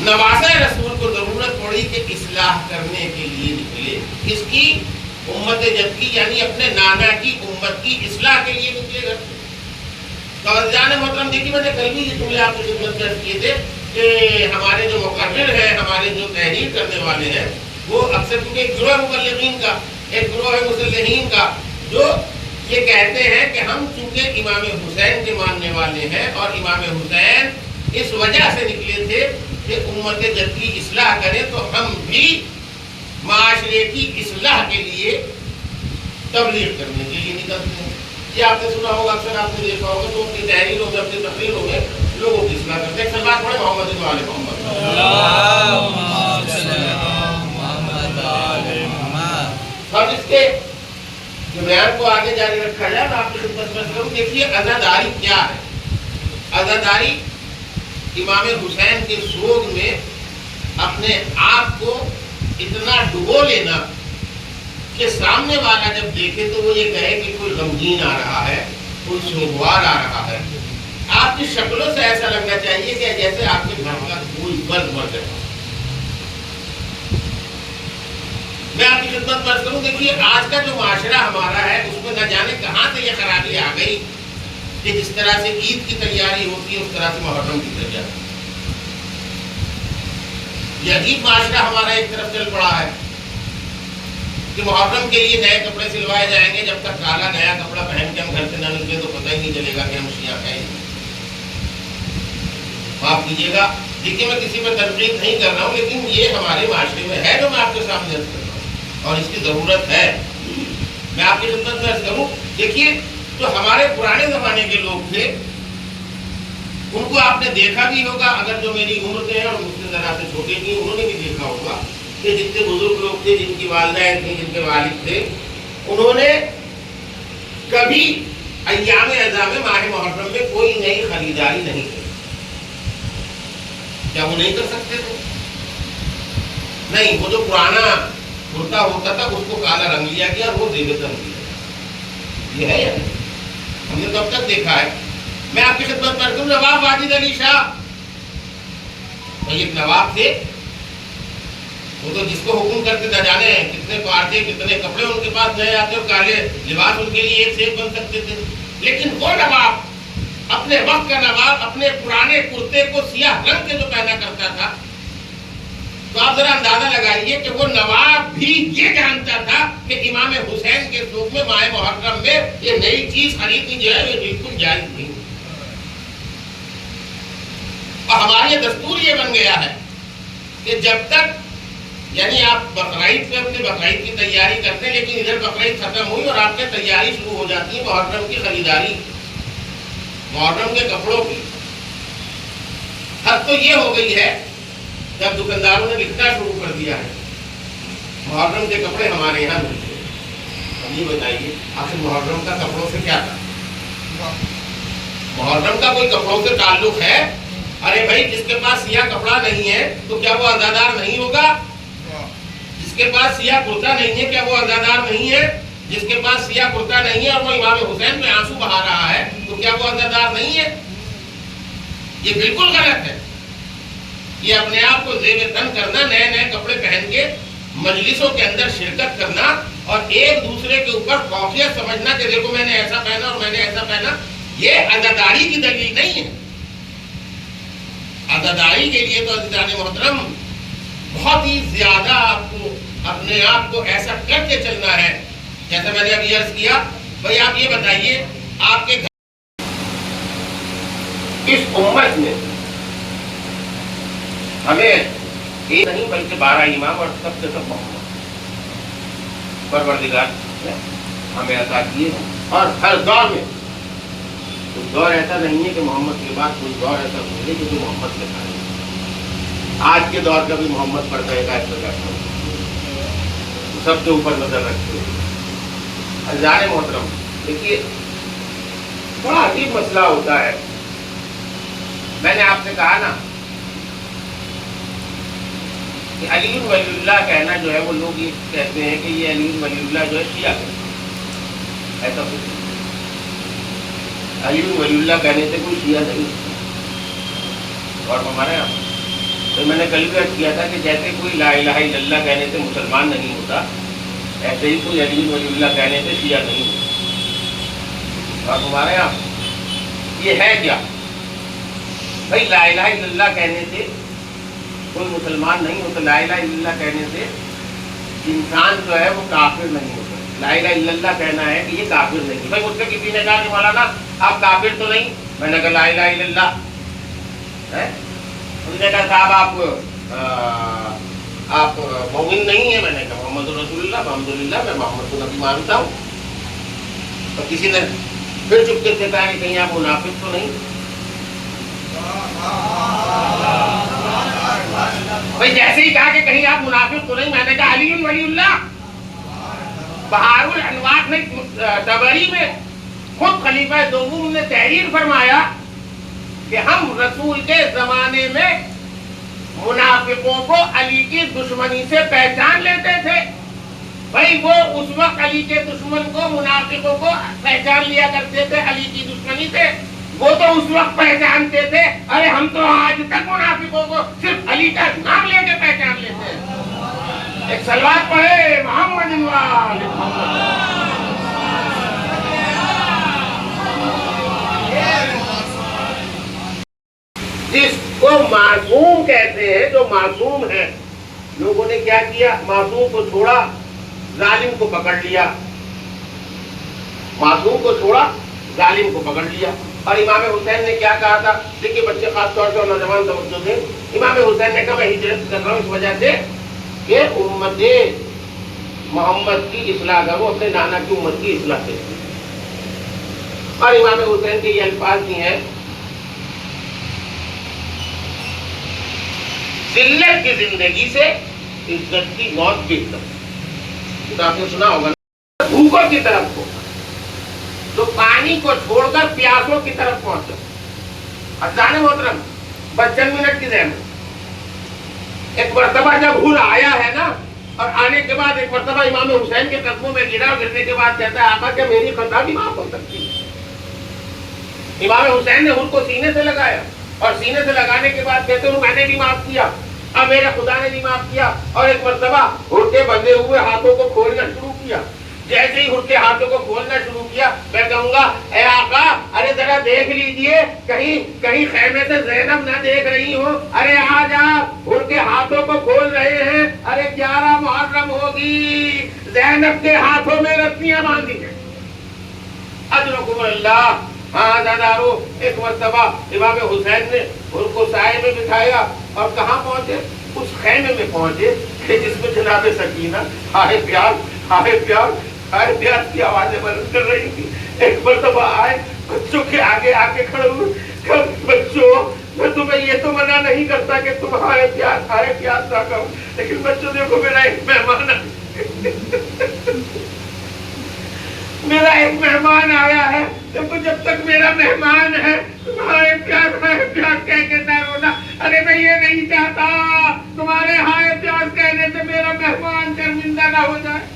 نواسۂ رسول کو ضرورت پڑی کہ اصلاح کرنے کے لیے نکلے. کس کی؟ امت جد کی، یعنی اپنے نانا کی امت کی اصلاح کے لیے نکلے گھر سے. تو عزیزان محترم دیکھیے، میں نے کل بھی یہ جملے آپ کی خدمت میں کیے تھے کہ ہمارے جو مقرر ہیں، ہمارے جو تحریر کرنے والے ہیں، وہ اکثر کیونکہ ایک گروہ ہے مبلغین کا، ایک گروہ ہے مصلحین کا، جو یہ کہتے ہیں کہ ہم چونکہ امام حسین کے ماننے والے ہیں اور امام حسین اس وجہ سے نکلے تھے کہ امت جد کی اصلاح کریں، تو ہم بھی معاشرے کی اصلاح کے لیے تبلیغ کرنے کے لیے نکلتے ہیں. یہ آپ نے سنا ہوگا، اکثر آپ نے دیکھا ہوگا تو ان کی تحریروں میں، اپنی تقریروں میں لوگوں کی اصلاح کرتے ہیں. سلمان پڑھے محمد وآل محمد. اور اس کے جو بیان کو آگے جاری رکھا جائے تو آپ کی خدمت میں کروں. دیکھیے عزاداری کیا ہے. عزاداری امام حسین کے سوگ میں اپنے آپ کو اتنا ڈبو لینا کہ سامنے والا جب دیکھے تو وہ یہ کہے کہ کوئی غمگین آ رہا ہے، کوئی سوگوار آ رہا ہے. آپ کی شکلوں سے ایسا لگنا چاہیے کہ جیسے آپ کے گھر کا کوئی مرد مر گیا. میں آپ کی خدمت میں عرض کروں، دیکھیے آج کا جو معاشرہ ہمارا ہے اس میں نہ جانے کہاں سے یہ خرابی آ گئی کہ جس طرح سے عید کی تیاری ہوتی ہے اس طرح سے محرم کی تیاری. یہ عجیب معاشرہ ہمارا ایک طرف چل پڑا ہے کہ محرم کے لیے نئے کپڑے سلوائے جائیں گے. جب تک کالا نیا کپڑا پہن کے ہم گھر سے نہ نکلے تو پتہ ہی نہیں چلے گا کہ ہم شیعہ ہیں. معاف کیجیے گا، دیکھیے میں کسی پر تنقید نہیں کر رہا ہوں، لیکن یہ ہمارے معاشرے میں ہے جو میں آپ کے سامنے عرض کر رہا ہوں اور اس کی ضرورت ہے. میں آپ کی خدمت میں عرض کروں، دیکھیے جو ہمارے پرانے زمانے کے لوگ تھے ان کو آپ نے دیکھا بھی ہوگا، اگر جو میری عمر کے ہیں اور مجھ سے ذرا سے چھوٹے کی انہوں نے بھی دیکھا ہوگا کہ جتنے بزرگ لوگ تھے، جن کی والدین تھیں، جن کے والد تھے، انہوں نے کبھی ایام اعظام ماہ محرم میں کوئی نئی خریداری نہیں کی. کیا وہ نہیں کر سکتے تھے؟ نہیں، وہ جو پرانا کرتا ہوتا تھا اس کو کالا رنگ لیا گیا اور وہ زیب تن دیا. یہ ہے یا نہیں؟ ہم نے کب تک دیکھا ہے. میں آپ کی خدمت میں کروں، نواب واجد علی شاہ ایک نواب تھے، وہ تو جس کو حکم کرتے نہ جانے کتنے پارچے کتنے کپڑے ان کے پاس نئے آتے اور کالے لباس ان کے لیے ایک سے ایک بن سکتے تھے. لیکن وہ نواب، اپنے وقت کا نواب، اپنے پرانے کرتے کو سیاہ رنگ کے جو پہنا کرتا تھا، تو آپ ذرا اندازہ لگائیے کہ وہ نواب بھی یہ جانتا تھا کہ امام حسین کے سوگ میں ماہ محرم میں یہ نئی چیز خریدنی جو ہے یہ بالکل جائز نہیں. اور ہمارا یہ دستور یہ بن گیا ہے کہ جب تک، یعنی آپ بقرعید پہ اپنے بقرعید کی تیاری کرتے ہیں، لیکن ادھر بقرعید ختم ہوئی اور آپ کی تیاری شروع ہو جاتی ہے محرم کی خریداری، محرم کے کپڑوں کی. حد تو یہ ہو گئی ہے جب دکانداروں نے لکھنا شروع کر دیا ہے محرم کے کپڑے ہمارے یہاں ملتے ہیں. اب یہ بتائیے آخر محرم کا کپڑوں سے کیا تھا؟ محرم کا کوئی کپڑوں سے تعلق ہے؟ ارے بھائی، جس کے پاس سیاہ کپڑا نہیں ہے تو کیا وہ عزادار نہیں ہوگا؟ جس کے پاس سیاہ کرتا نہیں ہے کیا وہ عزادار نہیں ہے؟ جس کے پاس سیاہ کرتا نہیں ہے اور وہ امام حسین میں آنسو بہا رہا ہے تو کیا وہ عزادار نہیں ہے؟ یہ بالکل غلط ہے. یہ اپنے آپ کو زیب تن کرنا، نئے نئے کپڑے پہن کے مجلسوں کے اندر شرکت کرنا اور ایک دوسرے کے اوپر فوقیت سمجھنا کہ دیکھو میں نے ایسا پہنا اور میں نے ایسا پہنا، یہ عزاداری کی دلیل نہیں ہے. عزاداری کے لیے تو عزیزان محترم بہت ہی زیادہ آپ کو اپنے آپ کو ایسا کر کے چلنا ہے. جیسا میں نے ابھی عرض کیا، بھائی آپ یہ بتائیے آپ کے گھر اس امت میں ہمیں ایک نہیں بلکہ 12 امام اور سب سے سب محمد پروردگار ہمیں عطا کیے ہیں. اور ہر دور میں کوئی دور ایسا نہیں ہے کہ محمد کے بعد کوئی دور ایسا نہیں ہے جو محمد سے کھائے. آج کے دور کا بھی محمد پڑھتا ہے سب کے اوپر نظر رکھتے ہوئے. عزیزان محترم دیکھیے بڑا عجیب مسئلہ ہوتا ہے. میں نے آپ سے کہا نا کہ علی ولی اللہ کہنا جو ہے وہ لوگ یہ کہتے ہیں کہ یہ علی ولی اللہ جو ہے شیعہ ہے. ایسا کچھ نہیں. علی ولی اللہ کہنے سے کوئی شیعہ نہیں. اور ہمارے یہاں تو میں نے کل بھی عرض کیا تھا کہ جیسے کوئی لا الہ الا اللہ کہنے سے مسلمان نہیں ہوتا، ایسے ہی کوئی علی ولی اللہ کہنے سے شیعہ نہیں ہوتا۔ اور ہمارے یہاں یہ ہے کیا بھائی؟ لا الہ الا اللہ کہنے سے کوئی مسلمان نہیں ہوتا، لا الہ الا اللہ کہنے سے انسان جو ہے وہ کافر نہیں ہوتا۔ لا الہ الا اللہ کہنا ہے کہ یہ کافر نہیں۔ بھائی مجھ سے کسی نے کہا کہ مولانا آپ کافر تو نہیں؟ میں نے کہا لا الہ الا اللہ ہے۔ انہوں نے کہا صاحب آپ مومن نہیں ہیں۔ میں نے کہا محمد رسول اللہ، الحمدللہ میں محمد کو نبی مانتا ہوں۔ تو کسی نے پھر چپکے سے کہا کہ کہیں آپ منافق تو نہیں؟ بھائی جیسے ہی کہا کہ کہیں آپ منافق تو نہیں، میں نے کہا علی ولی اللہ۔ بہار الانوار میں طبری میں خود خلیفہ دوم نے تحریر فرمایا کہ ہم رسول کے زمانے میں منافقوں کو علی کی دشمنی سے پہچان لیتے تھے۔ بھائی وہ اس وقت علی کے دشمن کو، منافقوں کو پہچان لیا کرتے تھے علی کی دشمنی سے، وہ تو اس وقت پہچانتے تھے۔ ارے ہم تو آج تک منافقوں کو صرف علی کا نام لے کے پہچان لیتے ہیں۔ ایک صلوات پڑھے محمد انوار۔ جس کو معصوم کہتے ہیں، جو معصوم ہے، لوگوں نے کیا کیا؟ معصوم کو چھوڑا، ظالم کو پکڑ لیا۔ معصوم کو چھوڑا، ظالم کو پکڑ لیا۔ اور امام حسین نے کیا کہا تھا؟ دیکھیے بچے خاص طور سے اور نوجوان توجہ دیں۔ امام حسین نے کہا میں ہجرت کر رہا ہوں اس وجہ سے کہ امت محمد کی اصلاح کروں، اپنے نانا کی امت کی اصلاح سے۔ اور امام حسین کے یہ الفاظ بھی ہیں، ذلت کی زندگی سے عزت کی موت بہتر۔ تو آپ نے سنا ہوگا بھوکوں کی طرف کو تو پانی کو چھوڑ کر پیاسوں کی طرف پہنچو۔ افسانے محترم بس چند منٹ کی زحمت۔ ایک مرتبہ جب حور آیا ہے نا، اور آنے کے بعد ایک مرتبہ امام حسین کے قدموں میں گرا، گرنے کے بعد کہتا ہے آقا کیا میری خطا بھی معاف ہو سکتی ہے؟ امام حسین نے حور کو سینے سے لگایا، اور سینے سے لگانے کے بعد کہتے ہیں میں نے بھی معاف کیا، اب میرے خدا نے بھی معاف کیا۔ اور ایک مرتبہ حور کے بندھے ہوئے ہاتھوں کو کھولنا شروع کیا۔ جیسے ہی حور کے ہاتھوں کو کھولنا شروع کیا، میں کہوں گا اے آقا ارے ذرا دیکھ لیجئے کہیں خیمے سے زینب نہ دیکھ رہی ہو، ارے آج آپ حور کے ہاتھوں کو کھول رہے ہیں، ارے 11 محرم ہوگی، زینب کے ہاتھوں میں رسیاں باندھی ہیں۔ اجرکم اللہ۔ ہاں دادارو، ایک مرتبہ امام حسین نے حور کو سائے میں بٹھایا، اور کہاں پہنچے؟ اس خیمے میں پہنچے کہ جس میں جناب سکینہ ہائے پیار، ہائے پیار، ہائے پیار کی آوازیں بلند کر رہی تھی۔ ایک مرتبہ آئے، بچوں کے آگے آ کے کھڑے ہوئے کہ بچوں میں تمہیں یہ تو منع نہیں کرتا کہ تم ہائے پیار نہ کہو، لیکن بچوں دیکھو میرا ایک مہمان آیا ہے، دیکھو جب تک میرا مہمان ہے تمہارے پیار کہہ کے نہ رونا۔ ارے میں یہ نہیں چاہتا تمہارے ہائے پیار کہنے سے میرا مہمان شرمندہ نہ ہو جائے۔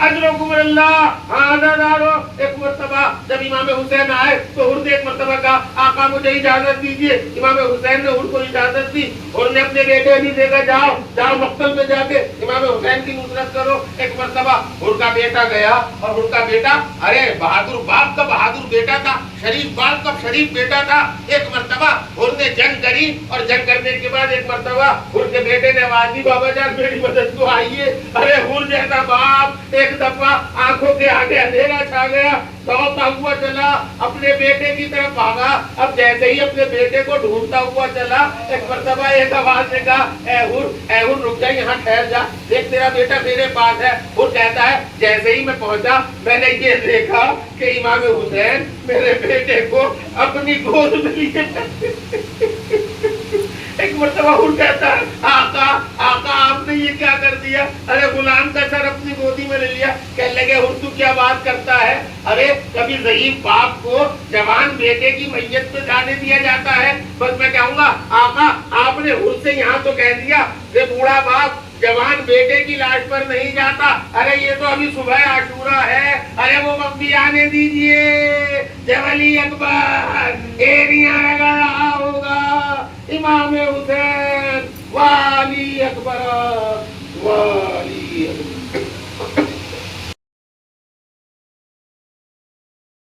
اجرکم اللہ۔ ہاں دادارو، ایک مرتبہ جب امام حسین آئے تو حور نے ایک مرتبہ کہا آقا مجھے اجازت دیجیے۔ امام حسین نے حور کو اجازت دی، حور نے اپنے بیٹے بھی دیکھا جاؤ مقتل میں جا کے امام حسین کی نصرت کرو۔ ایک مرتبہ حور کا بیٹا گیا، اور حور کا بیٹا ارے بہادر باپ کا بہادر بیٹا تھا، شریف باپ کا شریف بیٹا تھا۔ ایک مرتبہ حور نے جنگ کری، اور جنگ کرنے کے بعد ایک مرتبہ حور کے بیٹے نے آواز دی بابا جان میری مدد کو آئیے۔ ارے حور جیسا باپ ایک دفعہ آنکھوں کے آگے اندھیرا چھا گیا، دوڑتا ہوا چلا اپنے بیٹے کی طرف بھاگا۔ اب جیسے ہی اپنے بیٹے کو ڈھونڈتا ہوا چلا، ایک مرتبہ ایک آواز نے کہا اے حور رک جا، یہاں ٹھہر جا، دیکھ تیرا بیٹا میرے پاس ہے۔ حور کہتا ہے جیسے ہی میں پہنچا میں نے یہ دیکھا کہ امام حسین میرے بیٹے کو اپنی گود میں لیے۔ ایک مرتبہ حور کہتا ہے آقا آپ نے یہ کیا کر دیا؟ ارے غلام کا سر اپنی گودی میں لے لیا۔ کہنے لگے حور تو کیا بات کرتا ہے؟ ارے کبھی ضعیف باپ کو جوان بیٹے کی میت پہ جانے دیا جاتا ہے؟ بس میں کہوں گا آقا آپ نے حور سے یہاں تو کہہ دیا کہ بوڑھا باپ جوان بیٹے کی لاش پر نہیں جاتا۔ ارے یہ تو ابھی صبح عاشورہ ہے، ارے وہ بھی آنے دیجئے۔ جب علی اکبر ایریاں لگا رہا ہوگا امام حسین واہ اکبر